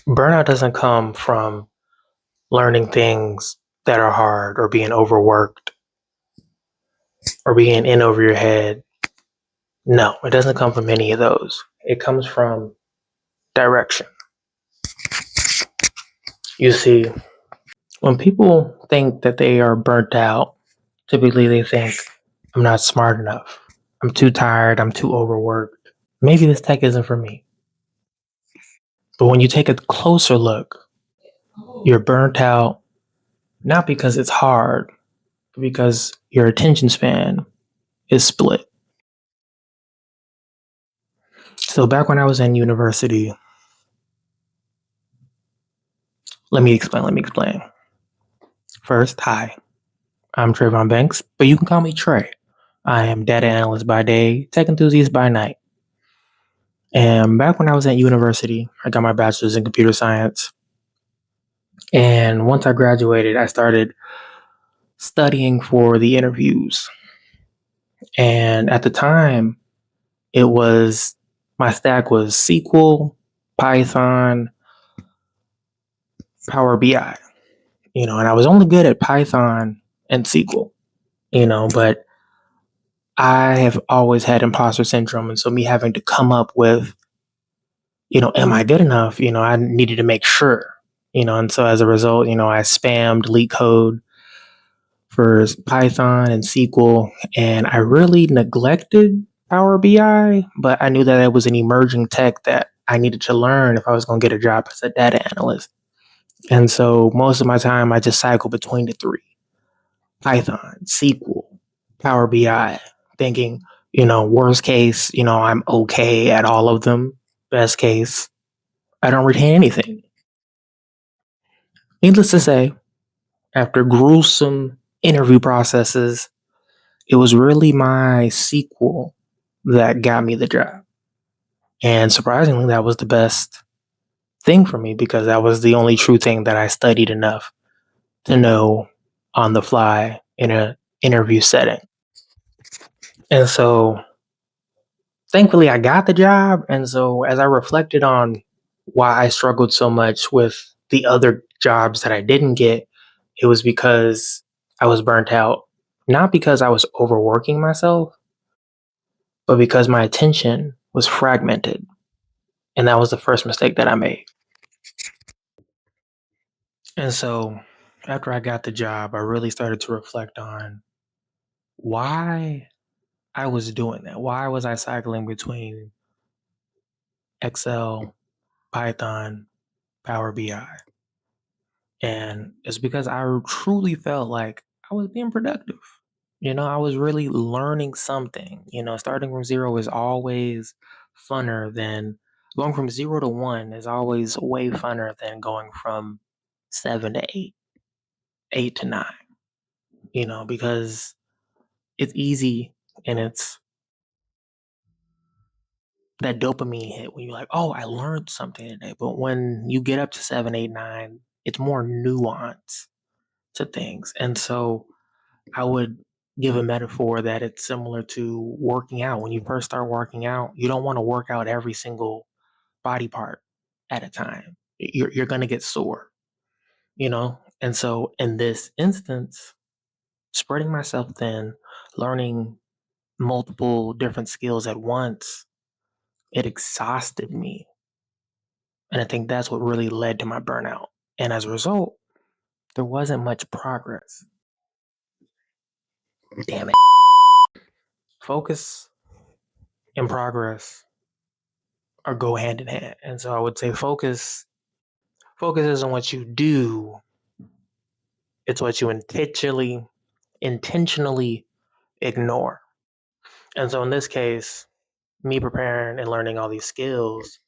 Burnout doesn't come from learning things that are hard or being overworked or being in over your head. No, it doesn't come from any of those. It comes from direction. You see, when people think that they are burnt out, typically they think, I'm not smart enough. I'm too tired. I'm too overworked. Maybe this tech isn't for me. But when you take a closer look, you're burnt out not because it's hard, but because your attention span is split. So back when I was in university, let me explain. First, hi, I'm Trayvon Banks, but you can call me Trey. I am data analyst by day, tech enthusiast by night. And back when I was at university, I got my bachelor's in computer science. And once I graduated, I started studying for the interviews. And at the time, it was my stack was SQL, Python, Power BI, and I was only good at Python and SQL, but I have always had imposter syndrome. And so me having to come up with, am I good enough? I needed to make sure, and so as a result, I spammed leak code for Python and SQL, and I really neglected Power BI, but I knew that it was an emerging tech that I needed to learn if I was going to get a job as a data analyst. And so most of my time, I just cycle between the three: Python, SQL, Power BI, thinking, worst case, I'm okay at all of them. Best case, I don't retain anything. Needless to say, after gruesome interview processes, it was really my SQL that got me the job. And surprisingly, that was the best thing for me because that was the only true thing that I studied enough to know on the fly in an interview setting. And so thankfully I got the job. And so as I reflected on why I struggled so much with the other jobs that I didn't get, it was because I was burnt out. Not because I was overworking myself, but because my attention was fragmented. And that was the first mistake that I made. And so after I got the job, I really started to reflect on why I was doing that. Why was I cycling between Excel, Python, Power BI? And it's because I truly felt like I was being productive. I was really learning something. Starting from zero is always funner than going from 0 to 1 is always way funner than going from 7 to 8, 8 to 9, because it's easy and it's that dopamine hit when you're like, oh, I learned something today. But when you get up to 7, 8, 9, it's more nuance to things. And so I would give a metaphor that it's similar to working out. When you first start working out, you don't want to work out every single body part at a time. You're going to get sore, And so in this instance, spreading myself thin, learning multiple different skills at once, it exhausted me. And I think that's what really led to my burnout. And as a result, there wasn't much progress. Damn it. Focus and progress or go hand in hand. And so I would say focus isn't what you do, it's what you intentionally ignore. And so in this case, me preparing and learning all these skills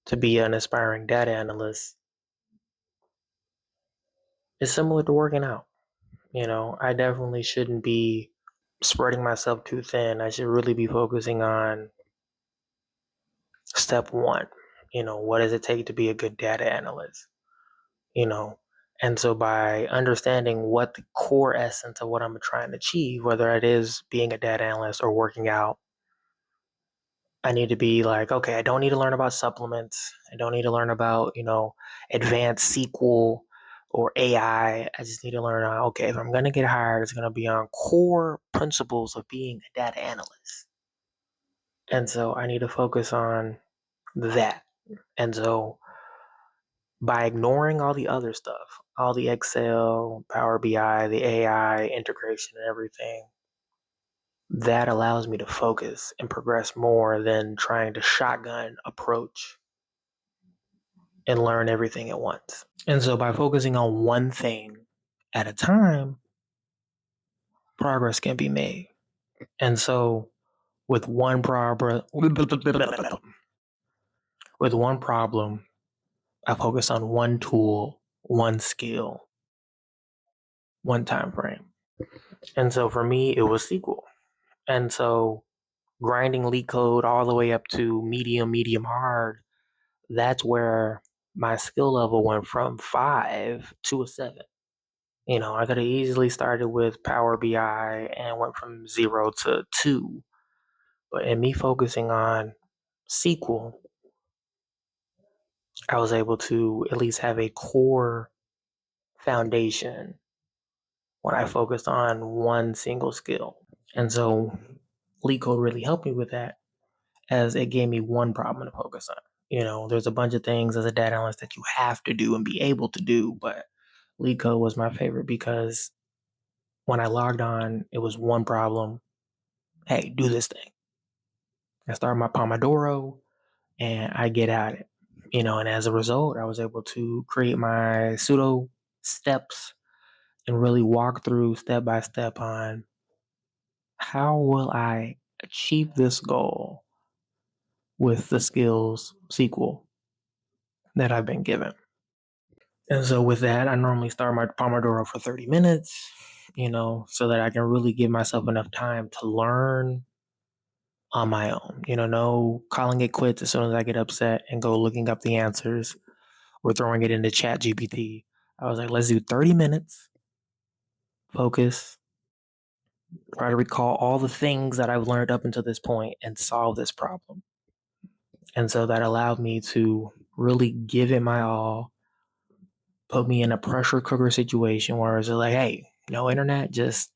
to be an aspiring data analyst is similar to working out. I definitely shouldn't be spreading myself too thin. I should really be focusing on step one. What does it take to be a good data analyst? you know. And so by understanding what the core essence of what I'm trying to achieve, whether it is being a data analyst or working out, I need to be like, okay, I don't need to learn about supplements. I don't need to learn about, advanced SQL or AI. I just need to learn, okay, if I'm going to get hired, it's going to be on core principles of being a data analyst. And so I need to focus on that. And so by ignoring all the other stuff, all the Excel, Power BI, the AI integration and everything, that allows me to focus and progress more than trying to shotgun approach and learn everything at once. And so by focusing on one thing at a time, progress can be made. And so with one problem, I focus on one tool, one skill, one time frame. And so for me, it was SQL. And so grinding leak code all the way up to medium hard, that's where my skill level went from 5 to a 7. I could have easily started with Power BI and went from 0 to 2. But in me focusing on SQL, I was able to at least have a core foundation when I focused on one single skill. And so LeetCode really helped me with that, as it gave me one problem to focus on. There's a bunch of things as a data analyst that you have to do and be able to do, but LeetCode was my favorite because when I logged on, it was one problem. Hey, do this thing. I start my Pomodoro and I get at it. And as a result, I was able to create my pseudo steps and really walk through step by step on how will I achieve this goal with the skills SQL that I've been given. And so with that, I normally start my Pomodoro for 30 minutes, so that I can really give myself enough time to learn on my own. No calling it quits as soon as I get upset and go looking up the answers or throwing it into Chat GPT. I was like, let's do 30 minutes, focus, try to recall all the things that I've learned up until this point and solve this problem. And so that allowed me to really give it my all, put me in a pressure cooker situation where it's like, hey, no internet, just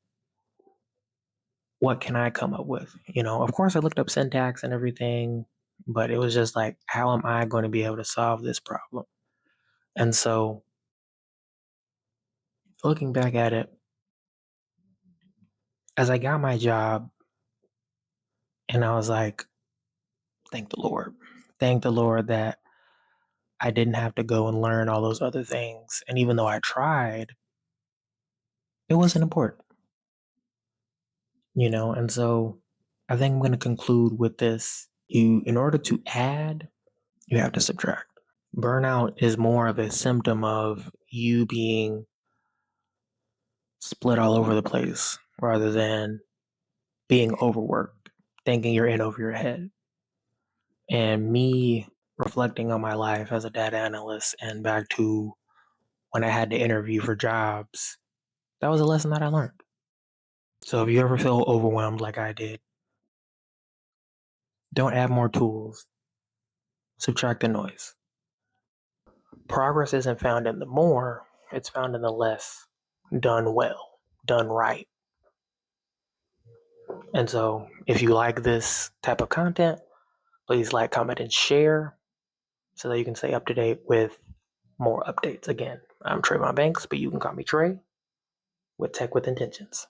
what can I come up with? Of course I looked up syntax and everything, but it was just like, how am I going to be able to solve this problem? And so looking back at it, as I got my job, and I was like, thank the Lord. Thank the Lord that I didn't have to go and learn all those other things. And even though I tried, it wasn't important, And so I think I'm going to conclude with this. In order to add, you have to subtract. Burnout is more of a symptom of you being split all over the place rather than being overworked, thinking you're in over your head. And me reflecting on my life as a data analyst and back to when I had to interview for jobs, that was a lesson that I learned. So if you ever feel overwhelmed like I did, don't add more tools, subtract the noise. Progress isn't found in the more, it's found in the less done well, done right. And so if you like this type of content, please like, comment, and share so that you can stay up to date with more updates. Again, I'm Trayvon Banks, but you can call me Trey with Tech with Intentions.